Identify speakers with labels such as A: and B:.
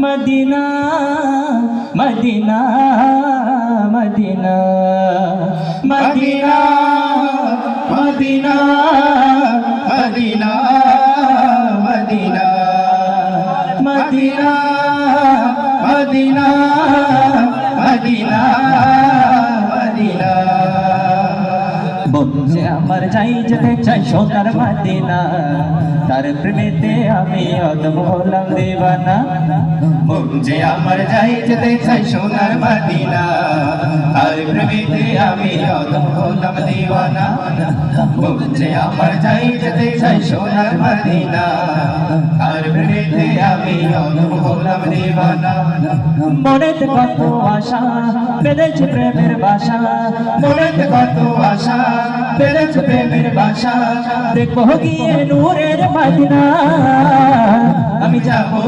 A: Medina Medina Medina Medina Medina Medina Medina Medina Medina Medina Medina বন্ধু আমার যাই যেতে চাই সোনার মদিনা তার প্রেমেতে আমি অদম হলাম দেওয়ানা বন্ধু আমার যাই যেতে চাই সোনার মদিনা তার প্রেমেতে আমি অদম হলাম দেওয়ানা বন্ধু আমার যাই যেতে চাই সোনার মদিনা তার প্রেমেতে আমি অদম হলাম দেওয়ানা মনেতে কত আশা বেঁধেছে প্রেমের বাসা মনেতে কত আশা বেড়েছে প্রেমের বাসা দেখবো গিয়ে নূরের মদিনা আমি যাবো